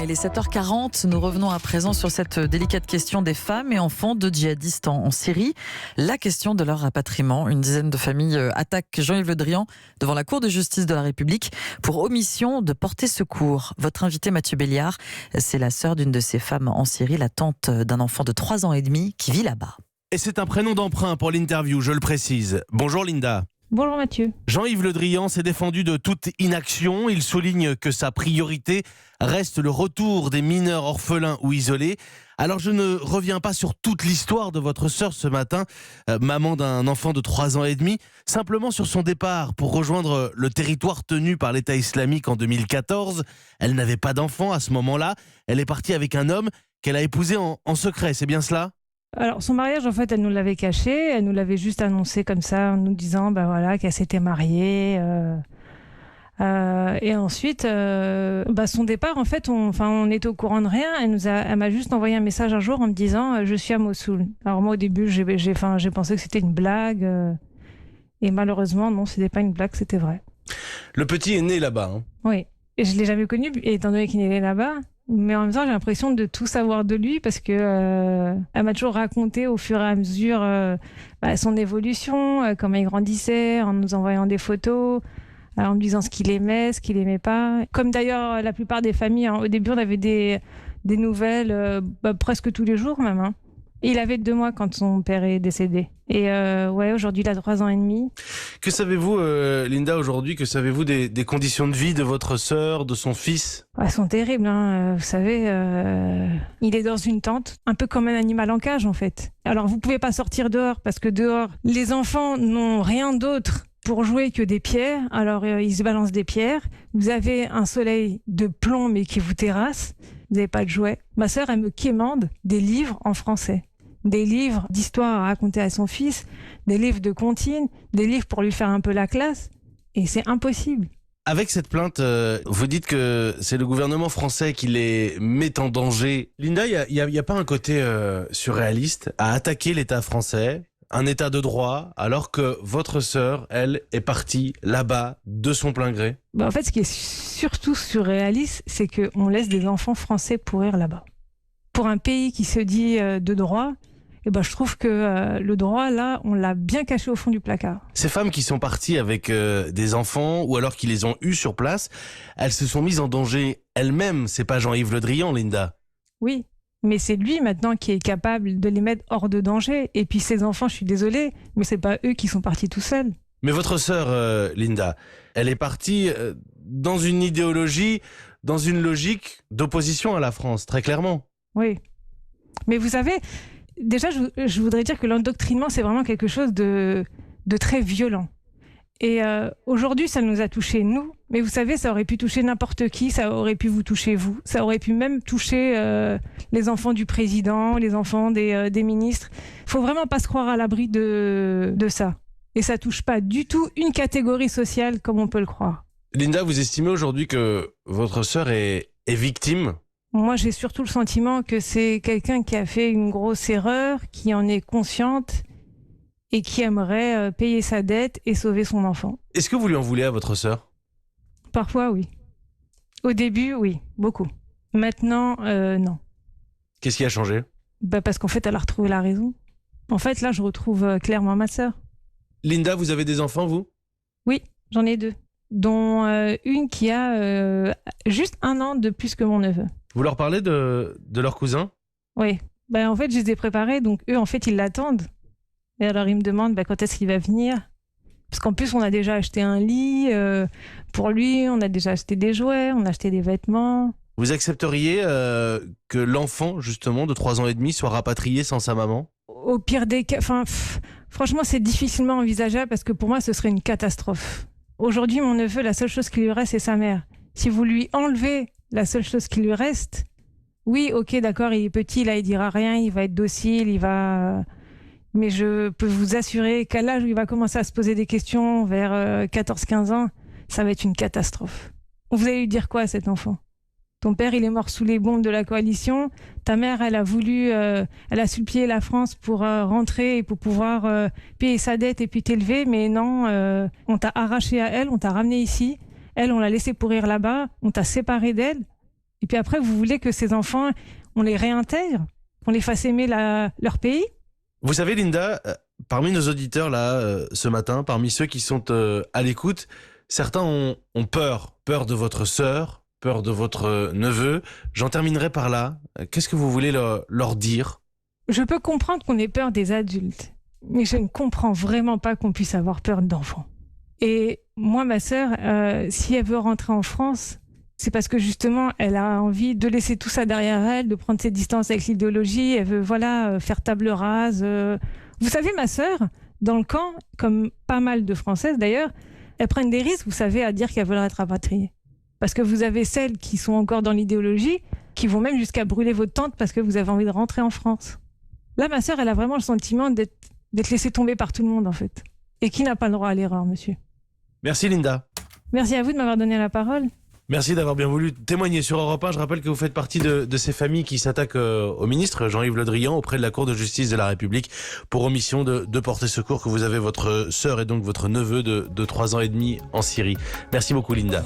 Il est 7h40. Nous revenons à présent sur cette délicate question des femmes et enfants de djihadistes en Syrie. La question de leur rapatriement. Une dizaine de familles attaquent Jean-Yves Le Drian devant la Cour de justice de la République pour omission de porter secours. Votre invité Mathieu Béliard, c'est la sœur d'une de ces femmes en Syrie, la tante d'un enfant de 3 ans et demi qui vit là-bas. Et c'est un prénom d'emprunt pour l'interview, je le précise. Bonjour Linda. Bonjour Mathieu. Jean-Yves Le Drian s'est défendu de toute inaction. Il souligne que sa priorité reste le retour des mineurs orphelins ou isolés. Alors je ne reviens pas sur toute l'histoire de votre sœur ce matin, maman d'un enfant de 3 ans et demi, simplement sur son départ pour rejoindre le territoire tenu par l'État islamique en 2014. Elle n'avait pas d'enfant à ce moment-là. Elle est partie avec un homme qu'elle a épousé en secret, c'est bien cela ? Alors son mariage, en fait, elle nous l'avait caché. Elle nous l'avait juste annoncé comme ça, en nous disant qu'elle s'était mariée. Et ensuite, son départ, en fait, on était au courant de rien. Elle m'a juste envoyé un message un jour en me disant je suis à Mossoul. Alors moi, au début, j'ai pensé que c'était une blague. Et malheureusement, non, c'était pas une blague, c'était vrai. Le petit est né là-bas. Hein. Oui, et je l'ai jamais connu, étant donné qu'il est né là-bas. Mais en même temps, j'ai l'impression de tout savoir de lui parce que elle m'a toujours raconté au fur et à mesure son évolution, comment il grandissait, en nous envoyant des photos, en me disant ce qu'il aimait, ce qu'il aimait pas. Comme d'ailleurs la plupart des familles, au début on avait des nouvelles presque tous les jours même. Hein. Et il avait 2 mois quand son père est décédé. Et aujourd'hui il a 3 ans et demi. Que savez-vous, Linda, aujourd'hui ? Que savez-vous des conditions de vie de votre sœur, de son fils ? Elles sont terribles, hein. Vous savez, il est dans une tente, un peu comme un animal en cage en fait. Alors vous pouvez pas sortir dehors parce que dehors, les enfants n'ont rien d'autre pour jouer que des pierres. Alors ils se balancent des pierres. Vous avez un soleil de plomb mais qui vous terrasse. Vous n'avez pas de jouets. Ma sœur, elle me quémande des livres en français. Des livres d'histoire à raconter à son fils, des livres de comptines, des livres pour lui faire un peu la classe. Et c'est impossible. Avec cette plainte, vous dites que c'est le gouvernement français qui les met en danger. Linda, il y a pas un côté surréaliste à attaquer l'État français, un État de droit, alors que votre sœur, elle, est partie là-bas de son plein gré ? En fait, ce qui est surtout surréaliste, c'est qu'on laisse des enfants français pourrir là-bas. Pour un pays qui se dit de droit, je trouve que le droit, là, on l'a bien caché au fond du placard. Ces femmes qui sont parties avec des enfants ou alors qui les ont eus sur place, elles se sont mises en danger elles-mêmes. C'est pas Jean-Yves Le Drian, Linda. Oui, mais c'est lui maintenant qui est capable de les mettre hors de danger. Et puis ces enfants, je suis désolée, mais c'est pas eux qui sont partis tout seuls. Mais votre sœur, Linda, elle est partie dans une idéologie, dans une logique d'opposition à la France, très clairement. Oui, mais vous savez... Déjà, je voudrais dire que l'endoctrinement, c'est vraiment quelque chose de très violent. Et aujourd'hui, ça nous a touchés, nous. Mais vous savez, ça aurait pu toucher n'importe qui. Ça aurait pu vous toucher, vous. Ça aurait pu même toucher les enfants du président, les enfants des ministres. Il ne faut vraiment pas se croire à l'abri de ça. Et ça ne touche pas du tout une catégorie sociale comme on peut le croire. Linda, vous estimez aujourd'hui que votre sœur est victime ? Moi, j'ai surtout le sentiment que c'est quelqu'un qui a fait une grosse erreur, qui en est consciente et qui aimerait payer sa dette et sauver son enfant. Est-ce que vous lui en voulez à votre sœur ? Parfois, oui. Au début, oui, beaucoup. Maintenant, non. Qu'est-ce qui a changé ? Parce qu'en fait, elle a retrouvé la raison. En fait, là, je retrouve clairement ma sœur. Linda, vous avez des enfants, vous ? Oui, j'en ai 2. Dont une qui a juste 1 an de plus que mon neveu. Vous leur parlez de leur cousin ? Oui. En fait, je les ai préparés, donc eux, en fait, ils l'attendent. Et alors, ils me demandent quand est-ce qu'il va venir. Parce qu'en plus, on a déjà acheté un lit pour lui, on a déjà acheté des jouets, on a acheté des vêtements. Vous accepteriez que l'enfant, justement, de 3 ans et demi, soit rapatrié sans sa maman ? Au pire des cas... franchement, c'est difficilement envisageable parce que pour moi, ce serait une catastrophe. Aujourd'hui, mon neveu, la seule chose qui lui reste, c'est sa mère. Si vous lui enlevez la seule chose qui lui reste, oui, ok, d'accord, il est petit, là, il dira rien, il va être docile, mais je peux vous assurer qu'à l'âge où il va commencer à se poser des questions, vers 14-15 ans, ça va être une catastrophe. Vous allez lui dire quoi à cet enfant ? Ton père, il est mort sous les bombes de la coalition. Ta mère, elle a supplié la France pour rentrer et pour pouvoir payer sa dette et puis t'élever. Mais non, on t'a arraché à elle, on t'a ramené ici. Elle, on l'a laissé pourrir là-bas. On t'a séparé d'elle. Et puis après, vous voulez que ces enfants, on les réintègre, qu'on les fasse aimer leur pays? Vous savez, Linda, parmi nos auditeurs là, ce matin, parmi ceux qui sont à l'écoute, certains ont peur de votre sœur, peur de votre neveu. J'en terminerai par là. Qu'est-ce que vous voulez leur dire? Je peux comprendre qu'on ait peur des adultes, mais je ne comprends vraiment pas qu'on puisse avoir peur d'enfants. Et moi, ma sœur, si elle veut rentrer en France, c'est parce que justement, elle a envie de laisser tout ça derrière elle, de prendre ses distances avec l'idéologie. Elle veut, faire table rase. Vous savez, ma sœur, dans le camp, comme pas mal de Françaises d'ailleurs, elles prennent des risques, vous savez, à dire qu'elles veulent être rapatriées. Parce que vous avez celles qui sont encore dans l'idéologie, qui vont même jusqu'à brûler votre tente parce que vous avez envie de rentrer en France. Là, ma sœur, elle a vraiment le sentiment d'être laissée tomber par tout le monde, en fait. Et qui n'a pas le droit à l'erreur, monsieur. Merci Linda. Merci à vous de m'avoir donné la parole. Merci d'avoir bien voulu témoigner sur Europe 1. Je rappelle que vous faites partie de ces familles qui s'attaquent au ministre Jean-Yves Le Drian auprès de la Cour de justice de la République pour omission de porter secours, que vous avez votre sœur et donc votre neveu de 3 ans et demi en Syrie. Merci beaucoup Linda.